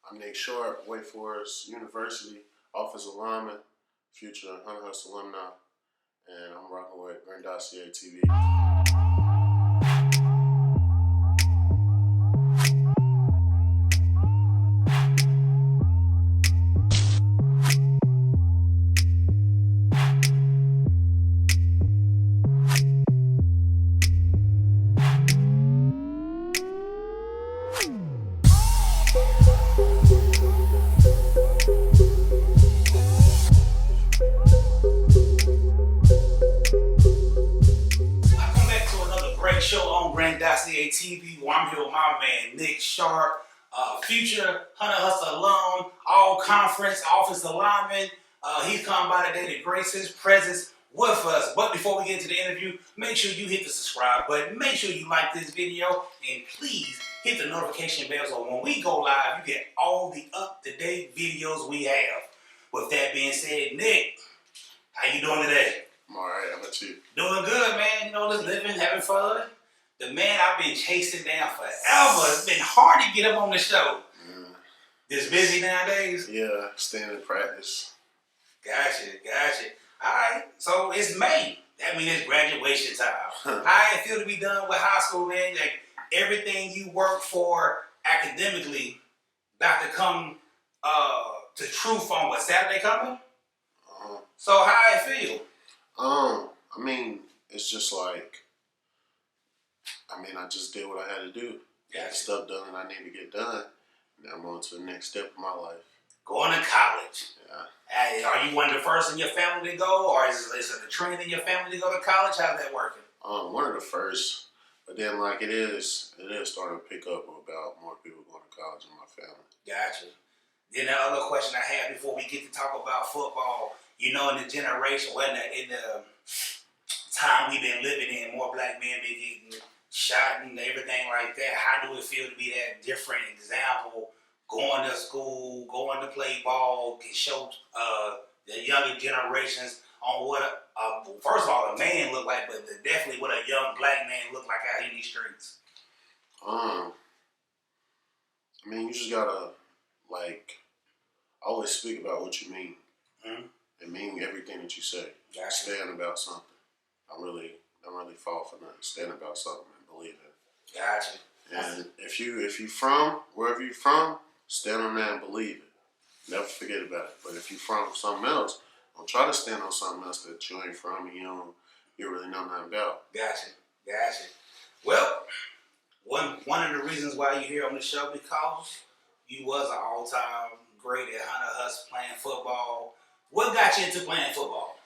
I'm Nick Sharpe, Wake Forest University, offensive lineman, future Hunter Huss alumni, and I'm rocking with Grandosiá TV. Show on Grandosiá TV, where I'm here with my man Nick Sharpe, future Hunter Huss alum, all conference offensive lineman. He's come by today to grace his presence with us. But before we get into the interview, make sure you hit the subscribe button, make sure you like this video, and please hit the notification bell so when we go live, you get all the up-to-date videos we have. With that being said, Nick, how you doing today? I'm alright, how about you? Doing good, man. You know, just living, having fun. The man I've been chasing down forever. It's been hard to get him on the show. Just busy nowadays? Yeah, staying in practice. Gotcha. All right, so it's May. That means it's graduation time. How it feel to be done with high school, man? Like everything you work for academically about to come to truth on what, Saturday coming? So how it feel? I mean, it's just like, I just did what I had to do. Got stuff done that I need to get done. Now I'm on to the next step of my life. Going to college. Yeah. Hey, are you one of the first in your family to go, or is it a trend in your family to go to college? How's that working? One of the first, but then like it is starting to pick up about more people going to college in my family. Gotcha. Then the other question I had before we get to talk about football, you know, in the generation, in the time we've been living in, more black men been getting shot and everything like that. How do it feel to be that different example, going to school, going to play ball, can show the younger generations on what, first of all, a man look like, but definitely what a young black man look like out in these streets? You just gotta, always speak about what you mean. And mean everything that you say. Gotcha. Stand about something. Don't really fall for nothing. Stand about something and believe it. Gotcha. And if you from wherever you're from, stand on that and believe it. Never forget about it. But if you're from something else, don't try to stand on something else that you ain't from and you really know nothing about. Gotcha. Well, one of the reasons why you're here on the show, because you was an all-time great at Hunter Huss playing football. What got you into playing football?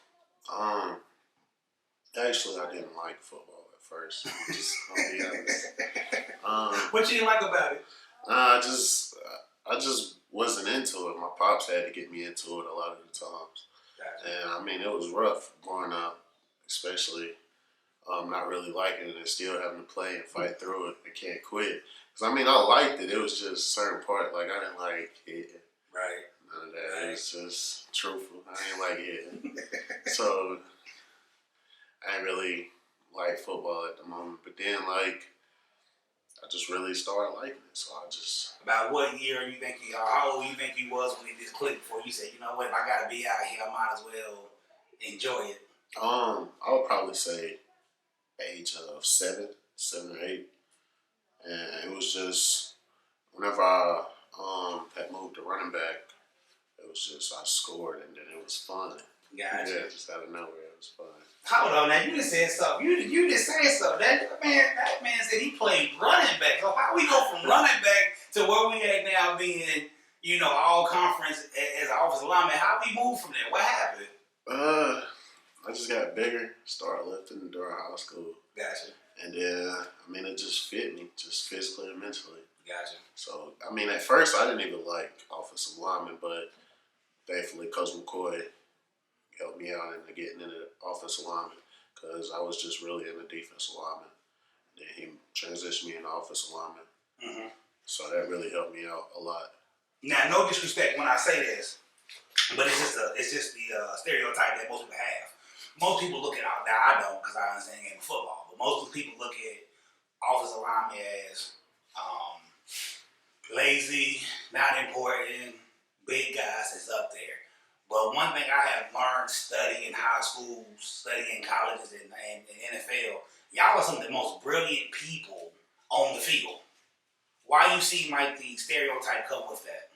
Actually, I didn't like football at first. I'll be honest. What you didn't like about it? I just wasn't into it. My pops had to get me into it a lot of the times. Gotcha. And it was rough growing up, especially not really liking it and still having to play and fight through it and can't quit. Because I liked it. It was just certain part, I didn't like it. Right. None of that. It was just truthful. I didn't like it. So I didn't really like football at the moment. But then I just really started liking it. So I just... About what year how old you think you was when it just clicked before you said, you know what, if I gotta be out here, I might as well enjoy it? I would probably say age of 7 or 8. And it was just whenever I had moved to running back, it was just I scored and then it was fun. Gotcha. Yeah, just out of nowhere, it was fun. Hold on, now you just said something. You just said something. That man said he played running back. So how we go from running back to where we at now being, all conference as an offensive lineman? How we move from there? What happened? I just got bigger, started lifting during high school. Gotcha. And then, it just fit me, just physically and mentally. Gotcha. So, at first I didn't even like offensive lineman, but thankfully Coach McCoy helped me out into getting into offensive lineman because I was just really in the defensive lineman. Then he transitioned me into offensive lineman. So that really helped me out a lot. Now, no disrespect when I say this, but it's just the stereotype that most people have. Most people look at, now I don't because I understand the game of football, but most people look at offensive lineman as lazy, not important, big guys is up there. But one thing I have learned studying high school, studying colleges, and NFL, y'all are some of the most brilliant people on the field. Why you seem like the stereotype come with that?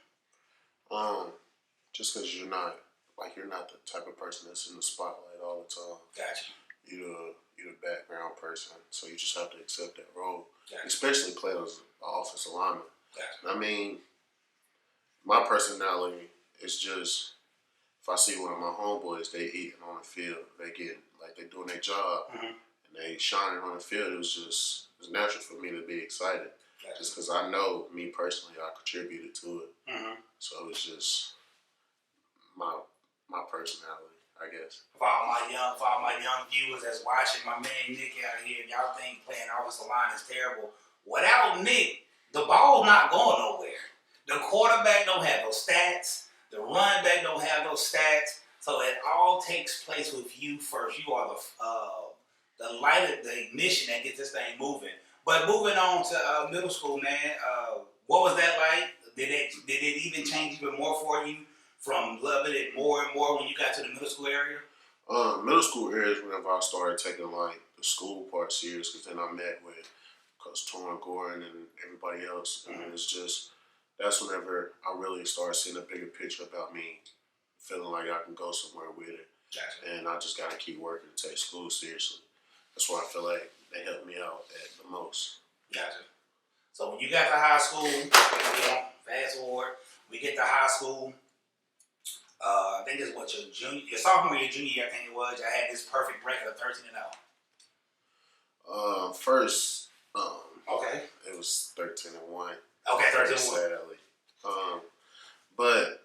Just because you're not the type of person that's in the spotlight all the time. Gotcha. You're the background person, so you just have to accept that role. Gotcha. Especially playing as an offensive lineman. Gotcha. I mean, my personality is just, if I see one of my homeboys, they eating on the field, they doing their job, and they shining on the field, it's natural for me to be excited. Gotcha. Just because I know, me personally, I contributed to it. So it's just my personality, I guess. For all my young viewers that's watching, my man Nick out here, y'all think playing offensive line is terrible. Without Nick, the ball's not going nowhere. The quarterback don't have those stats. The running back don't have those stats. So it all takes place with you first. You are the light, the ignition that gets this thing moving. But moving on to middle school, man, what was that like? Did it even change even more for you from loving it more and more when you got to the middle school area? Middle school area is whenever I started taking like the school part serious, because then I met with Coach Torrin Gorin and everybody else, and that's whenever I really started seeing a bigger picture about me, feeling like I can go somewhere with it. Gotcha. And I just got to keep working to take school seriously. That's why I feel like they helped me out at the most. Gotcha. So when you got to high school, fast forward, we get to high school. I think it's your sophomore year, junior year, I think it was. I had this perfect record of 13-0. First, okay, it was 13-1. Okay, 13-1. Sadly, but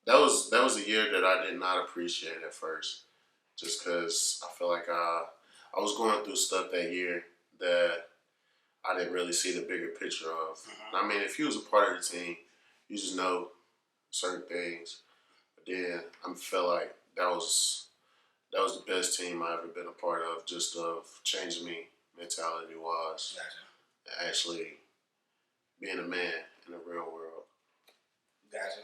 that was a year that I did not appreciate at first, just because I feel like I was going through stuff that year that I didn't really see the bigger picture of. I mean, if you was a part of the team, you just know certain things. But then I felt like that was the best team I ever been a part of, just of changing me mentality-wise. Gotcha. Actually being a man in the real world. Gotcha.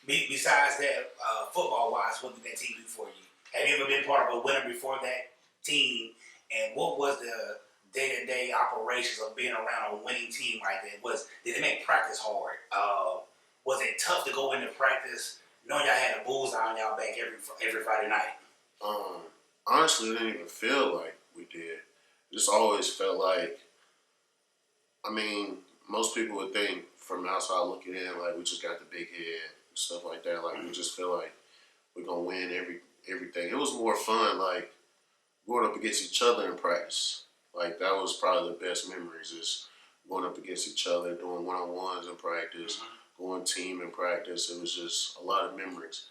Besides that, football-wise, what did that team do for you? Have you ever been part of a winner before that team? And what was the day-to-day operations of being around a winning team like that? Did it make practice hard? Was it tough to go into practice knowing y'all had a bullseye on y'all back every Friday night? Honestly, it didn't even feel like we did. It just always felt like, I mean, most people would think from outside looking in, like we just got the big head and stuff like that. Like we just feel like we're gonna win everything. It was more fun, like going up against each other in practice. Like that was probably the best memories, is going up against each other, doing one-on-ones in practice, going team in practice. It was just a lot of memories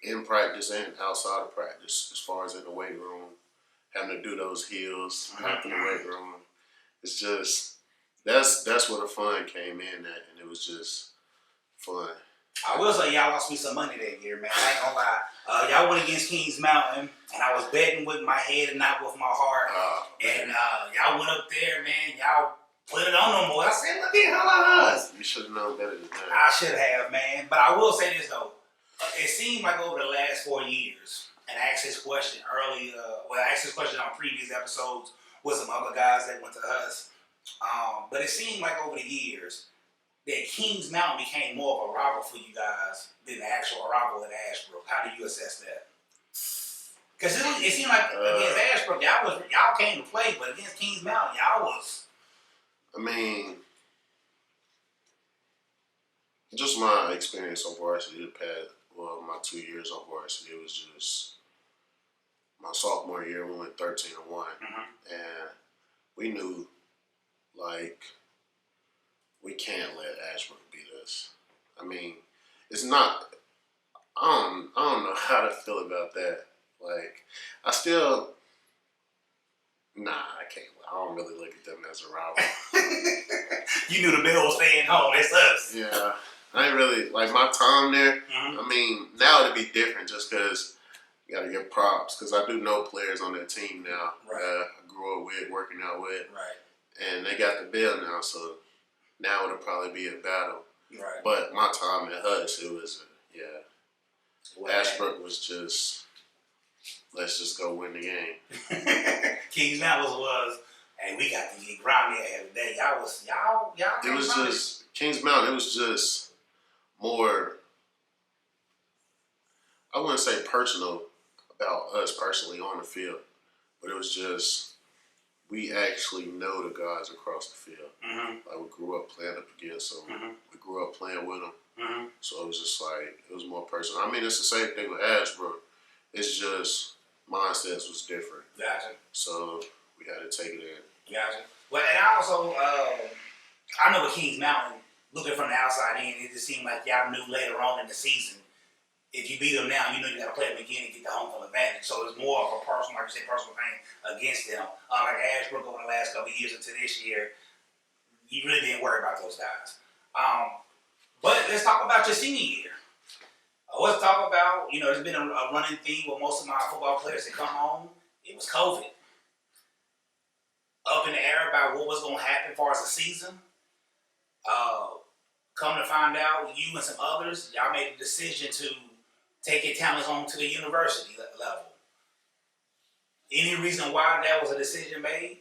in practice and outside of practice, as far as in the weight room, having to do those heels after the weight room. It's just, that's where the fun came in at, and it was just fun. I will say y'all lost me some money that year, man. I ain't gonna lie. Y'all went against Kings Mountain, and I was betting with my head and not with my heart. And y'all went up there, man. Y'all put it on them, boy. I said, look at Hunter Huss. You should have known better than that. I should have, man. But I will say this, though. It seemed like over the last 4 years, and I asked this question earlier, I asked this question on previous episodes with some other guys that went to us. But it seemed like over the years that Kings Mountain became more of a rival for you guys than the actual rival at Ashbrook. How do you assess that? Because it seemed like against Ashbrook, y'all came to play, but against Kings Mountain, y'all was. I mean, just my experience on varsity my 2 years on varsity, it was just my sophomore year, we went 13-1. And we knew, like, we can't let Ashbrook beat us. I mean, it's not, I don't know how to feel about that. Like, I can't. I don't really look at them as a rival. You knew the bell was staying home. It's us. Yeah. I ain't really, like, my time there, I mean, now it'd be different just because you got to give props, because I do know players on that team now that I grew up with, working out with. Right. And they got the bell now, so now it'll probably be a battle. Right. But my time at Huss, it was, Ashbrook was just, let's just go win the game. Kings Mountain was, hey, we got to get grounded every day. Y'all. It was just, Kings Mountain, it was just more, I wouldn't say personal about us personally on the field, but it was just, we actually know the guys across the field. Mm-hmm. Like, we grew up playing up against them. Mm-hmm. We grew up playing with them. Mm-hmm. So it was just like, it was more personal. I mean, it's the same thing with Ashbrook. It's just, mindsets was different. Gotcha. So we had to take it in. Gotcha. Well, and I also, I know with Kings Mountain, looking from the outside in, it just seemed like y'all knew later on in the season, if you beat them now, you know you got to play them again and get the home field advantage. So it's more of a personal, like you said, personal pain against them. Like Ashbrook over the last couple of years into this year, you really didn't worry about those guys. But let's talk about your senior year. Let's talk about, there's been a running theme with most of my football players that come home. It was COVID. Up in the air about what was going to happen as far as the season. Come to find out, you and some others, y'all made a decision to take your talents on to the university level. Any reason why that was a decision made?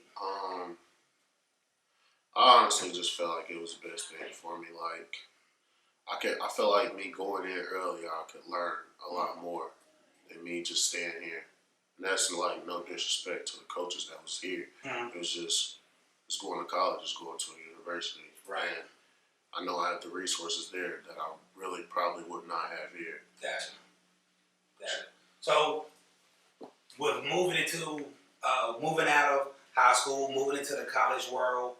I honestly just felt like it was the best thing for me. Like, I felt like me going in earlier, I could learn a lot more than me just staying here. And that's like no disrespect to the coaches that was here. Mm-hmm. It was just going to college, just going to a university. Right. And I know I have the resources there that I really probably would not have here. Gotcha. So, with moving out of high school, moving into the college world,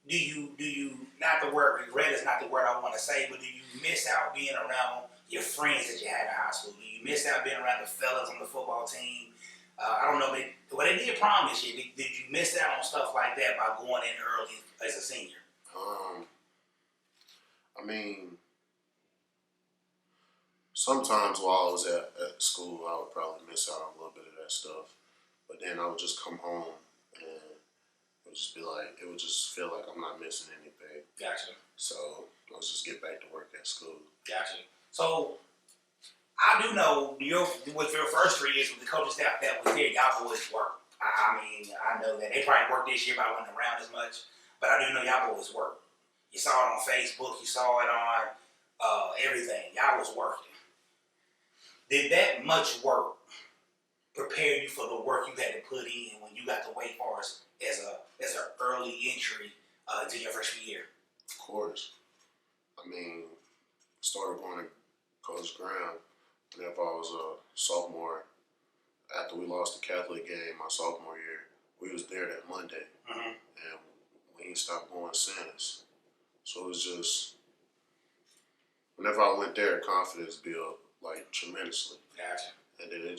do you not the word regret is not the word I want to say, but do you miss out being around your friends that you had in high school? Do you miss out being around the fellas on the football team? I don't know, they did prom this year. Did you miss out on stuff like that by going in early as a senior? I mean, sometimes while I was at school, I would probably miss out on a little bit of that stuff. But then I would just come home and it would just feel like I'm not missing anything. Gotcha. So let's just get back to work at school. Gotcha. So I do know with your first 3 years with the coaching staff that was there, y'all boys worked. I mean, I know that they probably worked this year, but I wasn't around as much. But I do know y'all boys worked. You saw it on Facebook. You saw it on everything. Y'all was working. Did that much work prepare you for the work you had to put in when you got to Wake Forest as an early entry to your freshman year? Of course. I mean, started going to Coach Graham whenever I was a sophomore. After we lost the Catholic game my sophomore year, we was there that Monday. Mm-hmm. And we ain't stopped going since. So it was just, whenever I went there, confidence built like tremendously. Gotcha. And then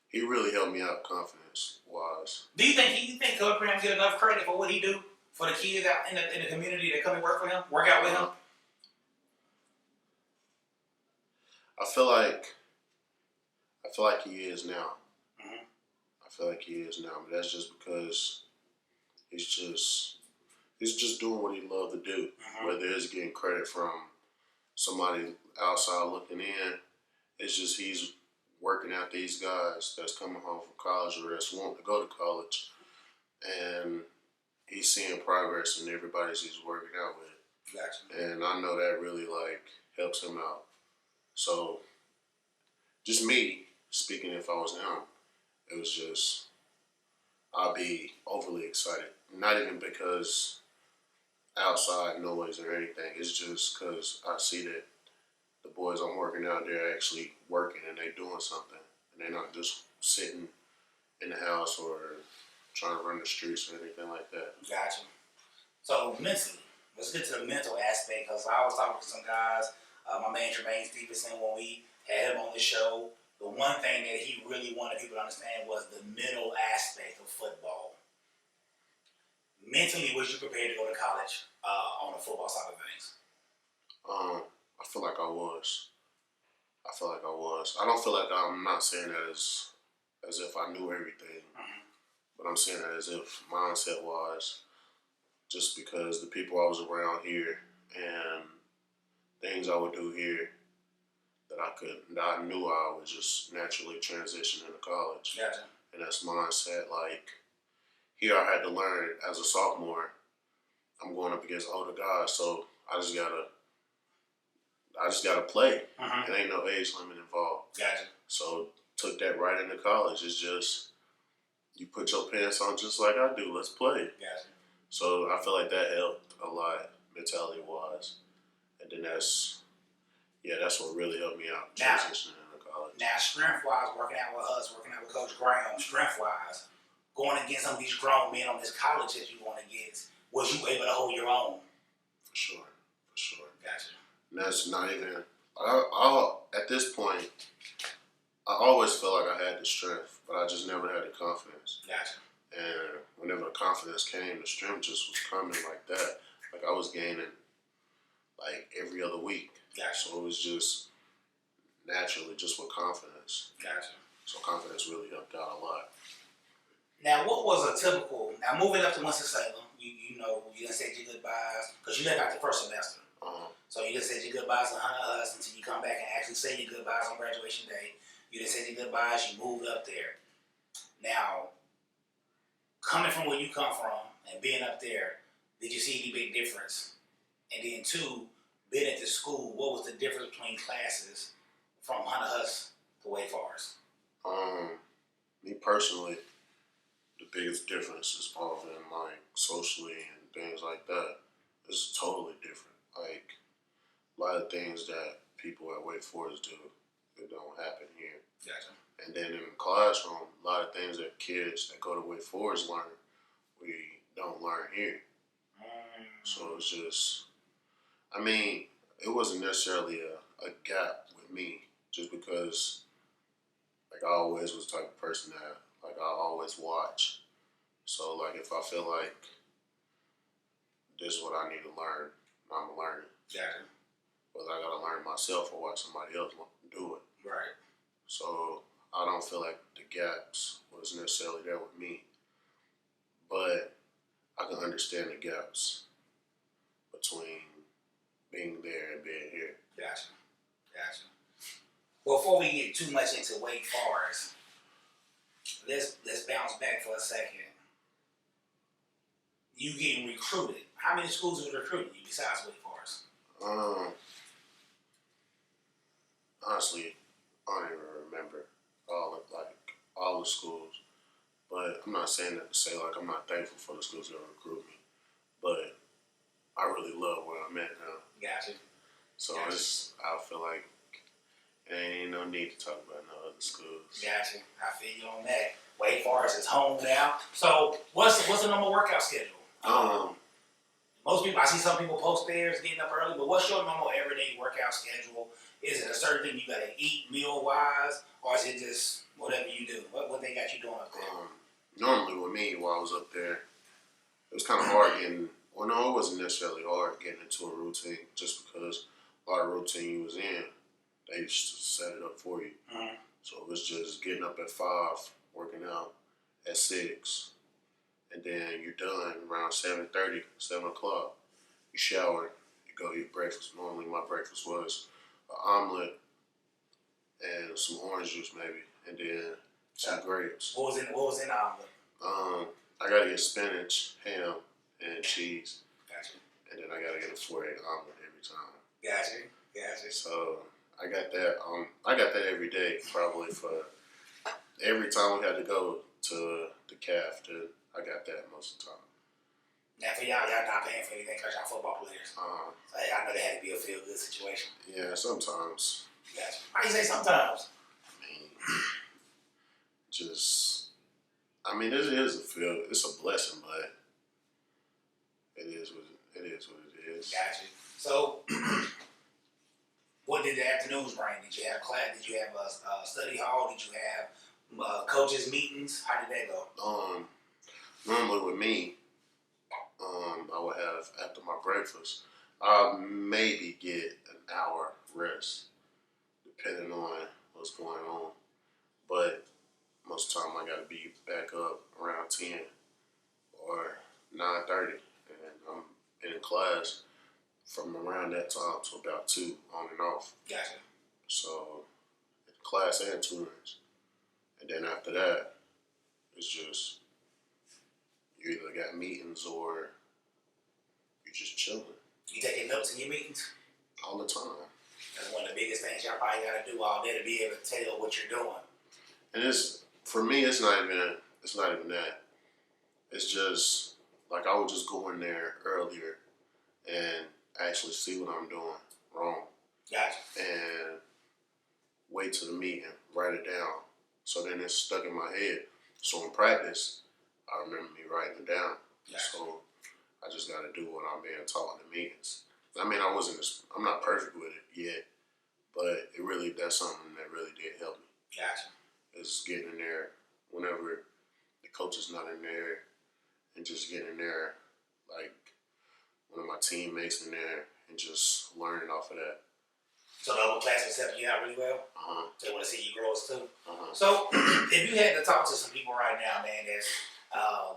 he really helped me out confidence-wise. Do you think Coach Graham get enough credit for what he do for the kids out in the community that come and work out with him? I feel like he is now. Mm-hmm. I feel like he is now, but that's just because he's just doing what he loved to do. Mm-hmm. Whether it's getting credit from somebody outside looking in, it's just he's working out these guys that's coming home from college or that's wanting to go to college, and he's seeing progress in everybody he's working out with. Gotcha. And I know that really helps him out. So, just me speaking, if I was him, it was just, I'd be overly excited. Not even because outside noise or anything. It's just because I see that the boys I'm working out, they're actually working and they're doing something. And they're not just sitting in the house or trying to run the streets or anything like that. Gotcha. So, mentally, let's get to the mental aspect, because I was talking to some guys. My man Tremaine Stevenson, when we had him on the show, the one thing that he really wanted people to understand was the mental aspect of football. Mentally, was you prepared to go to college on the football side of things? I feel like I was. I don't feel like I'm not saying that as if I knew everything. Mm-hmm. But I'm saying that as if mindset-wise, just because the people I was around here and things I would do here that I knew I would just naturally transition into college. Gotcha. And that's mindset. Like, here I had to learn as a sophomore, I'm going up against older guys, so I just gotta play. Mm-hmm. It ain't no age limit involved. Gotcha. So took that right into college. It's just you put your pants on just like I do. Let's play. Gotcha. So I feel like that helped a lot mentality wise. And then that's what really helped me out transitioning into college. Now, strength wise, working out with us, working out with Coach Graham, strength wise, going against some of these grown men on this college that you going against, was you able to hold your own? For sure. Gotcha. And that's not even. At this point, I always felt like I had the strength, but I just never had the confidence. Gotcha. And whenever the confidence came, the strength just was coming like that. Like I was gaining like every other week. Gotcha. So it was just naturally just with confidence. Gotcha. So confidence really helped out a lot. Now, what was a typical, now moving up to Winston-Salem, you done said your goodbyes, because you left out the first semester. So you done said your goodbyes to Hunter Huss until you come back and actually say your goodbyes on graduation day. You done said your goodbyes, you moved up there. Now, coming from where you come from and being up there, did you see any big difference? And then two, being at the school, what was the difference between classes from Hunter Huss to Wake Forest? Me personally, the biggest difference is involving like socially and things like that. It's totally different. Like a lot of things that people at Wake Forest do, it don't happen here. Gotcha. And then in the classroom, a lot of things that kids that go to Wake Forest learn, we don't learn here. So it's just, I mean, it wasn't necessarily a gap with me, just because like I always was the type of person that like I always watch. So like if I feel like this is what I need to learn, I'm gonna learn it. Gotcha. Whether I gotta learn myself or watch somebody else do it. Right. So I don't feel like the gaps was necessarily there with me, but I can understand the gaps between being there and being here. Gotcha. Before we get too much into Wake Forest, let's bounce back for a second. You getting recruited. How many schools was recruiting you besides Wake Forest? Honestly, I don't even remember all the schools. But I'm not saying that to say like I'm not thankful for the schools that recruit me. But I really love where I'm at now. Gotcha. So I feel like there ain't no need to talk about no other schools. Gotcha. I feel you on that. Wake Forest is home now. So what's the normal workout schedule? Most people, I see some people post theirs getting up early, but what's your normal everyday workout schedule? Is it a certain thing you gotta eat meal wise, or is it just whatever you do? What they got you doing up there? Normally with me, while I was up there, it was kind of hard getting. Well, no, it wasn't necessarily hard getting into a routine, just because a lot of routine you was in, they used to set it up for you. Mm-hmm. So it was just getting up at 5, working out at 6, and then you're done around 7:30, 7 o'clock. You shower, you go eat breakfast. Normally my breakfast was an omelet and some orange juice maybe, and then some grapes. What was in the omelet? I gotta get spinach, ham, and cheese. Gotcha. And then I gotta get a 4-egg omelet every time. Gotcha. So I got that. I got that every day, probably for every time we had to go to the calf. I got that most of the time. Now for y'all not paying for anything because y'all football players. So I know that had to be a feel good situation. Yeah, sometimes. Gotcha. Why you say sometimes? I mean, it is a feel. It's a blessing, but it is what it is. Gotcha. So, what did the afternoons bring? Did you have class? Did you have a study hall? Did you have coaches meetings? How did that go? Normally with me, I would have after my breakfast, I'll maybe get an hour rest, depending on what's going on. But most of the time I got to be back up around 10 or 9:30, and I'm in class from around that time to about 2 on and off. Gotcha. So class and tutorings, and then after that, it's just you either got meetings or you just chilling. You taking notes in your meetings? All the time. That's one of the biggest things y'all probably got to do all day to be able to tell what you're doing. And for me, it's not even that. It's just like I would just go in there earlier and actually see what I'm doing wrong. Gotcha. And wait till the meeting, write it down. So then it's stuck in my head. So in practice, I remember me writing it down. Gotcha. So I just got to do what I'm being taught in the meetings. I mean, I'm not perfect with it yet, but that's something that really did help me. Gotcha. Is getting in there whenever the coach is not in there, and just getting in there like one of my teammates in there and just learning off of that. So the whole class accepted you out really well? Uh-huh. They want to see you grow us too? Uh-huh. So if you had to talk to some people right now, man, that's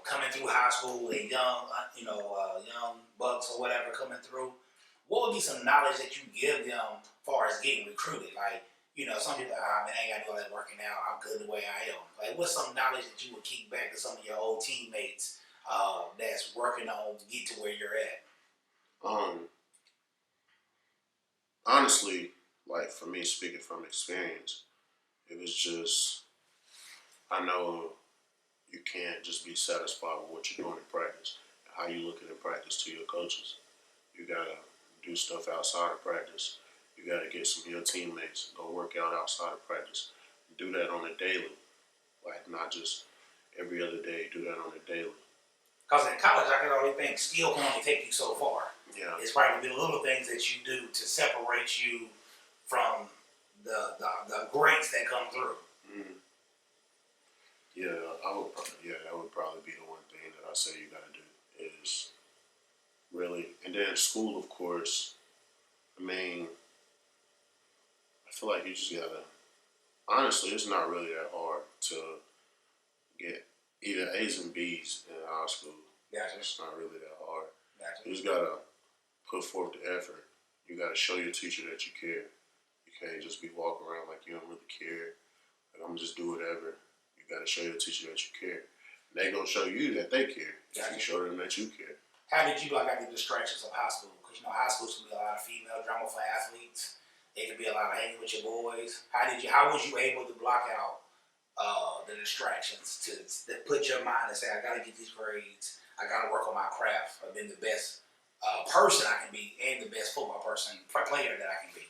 coming through high school and young bucks or whatever coming through, what would be some knowledge that you give them as far as getting recruited? Like, some people are like, man, I ain't got to do all that working out. I'm good the way I am. Like, what's some knowledge that you would keep back to some of your old teammates that's working on to get to where you're at? Honestly, like for me, speaking from experience, it was just, I know you can't just be satisfied with what you're doing in practice, how you looking in practice to your coaches. You gotta do stuff outside of practice. You gotta get some of your teammates, go work out outside of practice. Do that on a daily, like not just every other day. Do that on a daily. Because in college, I can only think skill can only take you so far. Yeah. It's probably the little things that you do to separate you from the greats that come through. Mm-hmm. Yeah, that would probably be the one thing that I say you gotta do is really, and then school, of course. I mean, I feel like you just gotta. Honestly, it's not really that hard to get either A's and B's in high school. Gotcha. It's not really that hard. Gotcha. You just gotta put forth the effort. You gotta show your teacher that you care. You can't just be walking around like you don't really care. Like, I'm just do whatever. You gotta show your teacher that you care. And they gonna show you that they care. Gotcha. If you show them that you care. How did you block out the distractions of high school? Because high school can be a lot of female drama for athletes. It could be a lot of hanging with your boys. How was you able to block out the distractions to put your mind and say, I gotta get these grades. I gotta work on my craft. I've been the best person I can be and the best football player that I can be.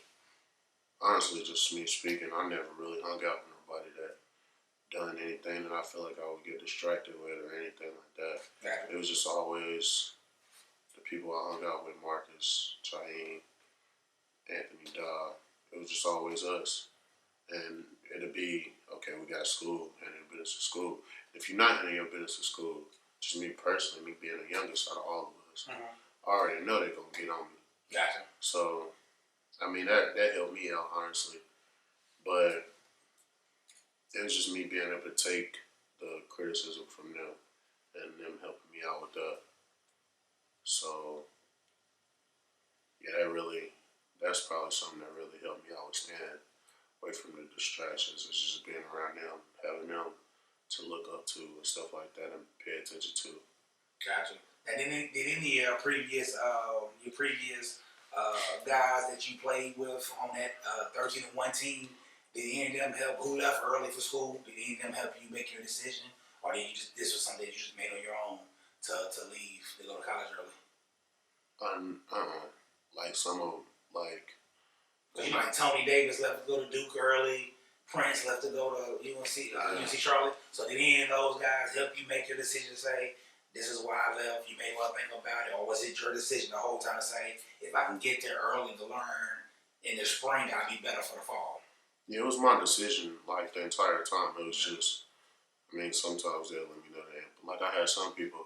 Honestly, just me speaking, I never really hung out with nobody that done anything that I feel like I would get distracted with or anything like that. Gotcha. It was just always the people I hung out with, Marcus, Chaim, Anthony Dodd. It was just always us. And it'd be, okay, we got school, and in business of school. If you're not handling your business of school, just me personally, me being the youngest out of all of us, I already know they're going to get on me. Gotcha. So, I mean, that helped me out, honestly. But it was just me being able to take the criticism from them and them helping me out with that. So, yeah, that's probably something that really helped me out with staying away from the distractions. It's just being around them, having them to look up to and stuff like that and pay attention to. Gotcha. And then did any previous guys that you played with on that 13-1 team, did any of them help who left early for school? Did any of them help you make your decision? Or did you this was something that you just made on your own to leave, to go to college early? Like some of them, like Tony Davis left to go to Duke early. Prince left to go to UNC Charlotte. So did any of those guys help you make your decision to say, this is why I left, you may well think about it? Or was it your decision the whole time to say, if I can get there early to learn, in the spring I'll be better for the fall? Yeah, it was my decision, like, the entire time. It was just, I mean, sometimes they'll let me know that. But, like, I had some people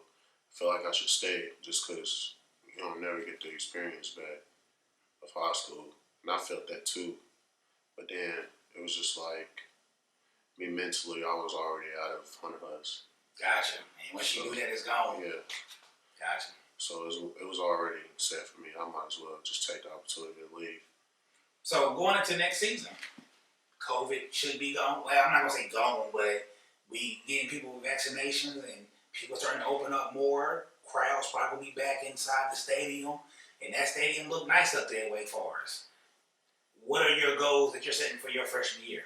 feel like I should stay just because you don't never get the experience back of high school. And I felt that too. But then it was just like, me mentally, I was already out of Hunter Huss. Gotcha. And once you knew that, it's gone. Yeah. Gotcha. So it was already set for me. I might as well just take the opportunity to leave. So going into next season, COVID should be gone. Well, I'm not gonna say gone, but we getting people with vaccinations and people starting to open up more. Crowds probably be back inside the stadium, and that stadium look nice up there in Wake Forest. What are your goals that you're setting for your freshman year?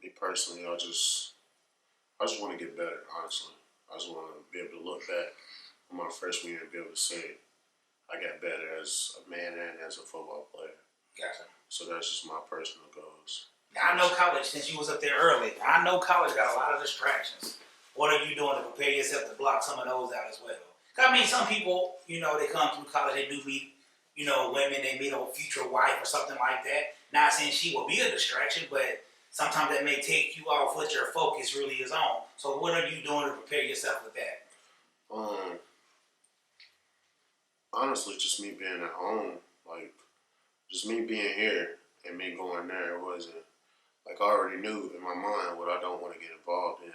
Me personally, I just want to get better. Honestly, I just want to be able to look back on my freshman year and be able to say I got better as a man and as a football player. Gotcha. So that's just my personal goals. Now, I know college, since you was up there early, I know college got a lot of distractions. What are you doing to prepare yourself to block some of those out as well? I mean, some people, they come through college, they do meet, women, they meet a future wife or something like that. Not saying she will be a distraction, but sometimes that may take you off what your focus really is on. So what are you doing to prepare yourself with that? Honestly, just me being at home, like, just me being here and me going there, it wasn't, like, I already knew in my mind what I don't want to get involved in,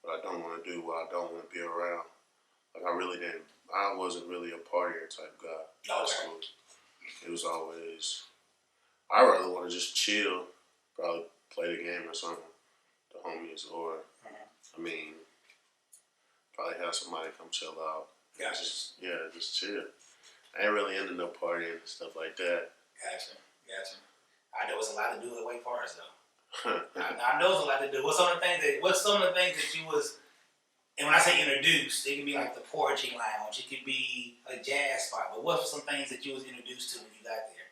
what I don't want to do, what I don't want to be around. Like, I wasn't really a partier type guy. Okay. So it was always, I rather want to just chill, probably play the game or something, the homies, or, probably have somebody come chill out. Gotcha. Just chill. I ain't really into no partying and stuff like that. Gotcha. I know it's a lot to do with Wake Forest, though. I know it's a lot to do. What's some of the things that you was, and when I say introduced, it could be like the Porgy Lounge, it could be a jazz spot, but what were some things that you was introduced to when you got there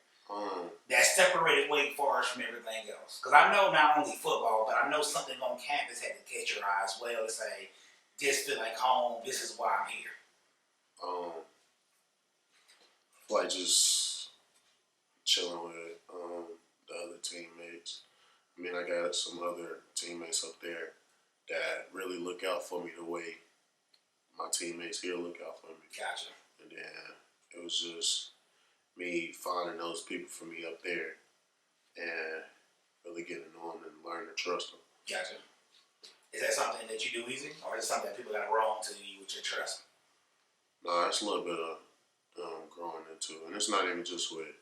that separated Wake Forest from everything else? Because I know not only football, but I know something on campus had to catch your eye as well to say, this feel like home, this is why I'm here. Like just chilling with the other teammates. I got some other teammates up there that really look out for me the way my teammates here look out for me. Gotcha. And then it was just me finding those people for me up there and really getting to know them and learning to trust them. Gotcha. Is that something that you do easy, or is it something that people got wrong to you with your trust? No, it's a little bit of growing into, and it's not even just with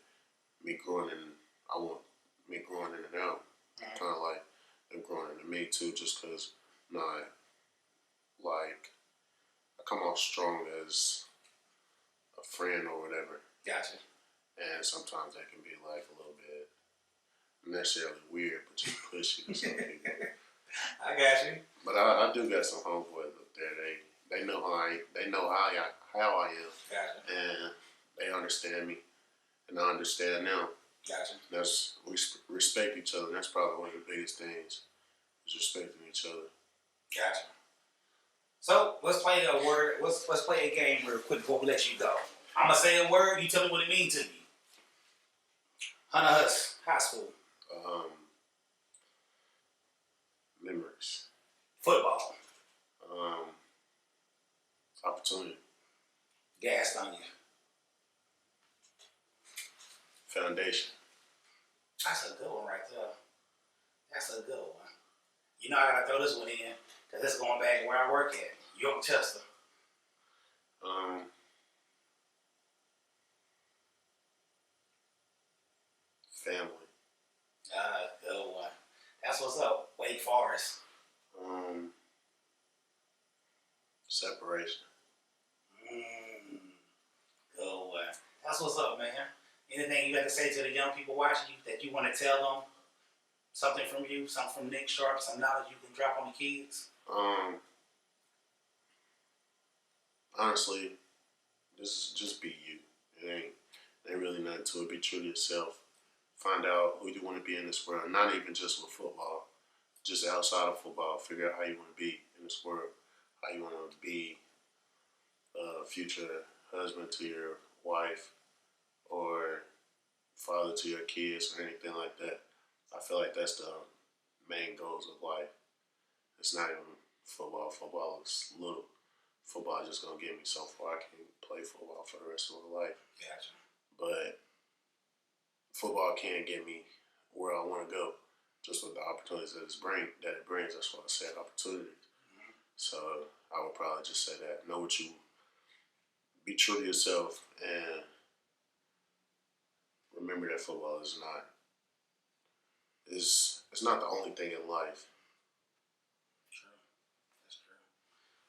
me growing in. I want me growing into them, kind of like them growing into me too. Just because, like I come off strong as a friend or whatever. Gotcha. And sometimes that can be like a little bit necessarily weird, but just pushy to some people. I got you. But I do got some homeboys up there. They know how I am. Gotcha. And they understand me, and I understand them. Gotcha. We respect each other. And that's probably one of the biggest things, is respecting each other. Gotcha. So let's play a word. Let's play a game real quick before we let you go. I'm gonna say a word. You tell me what it means to you. Hunter Huss High School. Memories. Football. Opportunity. Gas on you. Foundation. That's a good one right there. That's a good one. I gotta throw this one in because it's going back where I work at, York Chester. Family. Good one. That's what's up. Wake Forest. Separation. Good one. That's what's up, man. Anything you got to say to the young people watching you that you want to tell them? Something from you, something from Nick Sharpe, some knowledge you can drop on the kids? Honestly, this is just be you. It ain't really nothing to it. Be true to yourself. Find out who you want to be in this world. Not even just with football, just outside of football. Figure out how you want to be in this world. How you want to be a future husband to your wife, or father to your kids, or anything like that. I feel like that's the main goals of life. It's not even football. Football is little. Football is just going to get me so far. I can play football for the rest of my life. Gotcha. But football can't get me where I want to go just with the opportunities that it brings. That's why I said opportunities. So I would probably just say that. Know what you, be true to yourself, and remember that football is not, it's not the only thing in life.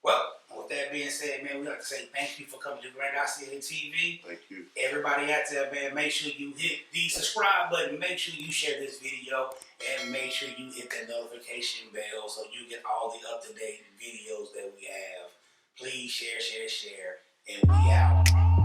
Well, with that being said, man, we'd like to say thank you for coming to Grandosiá TV. Thank you. Everybody out there, man, make sure you hit the subscribe button. Make sure you share this video. And make sure you hit that notification bell so you get all the up-to-date videos that we have. Please share. And we out.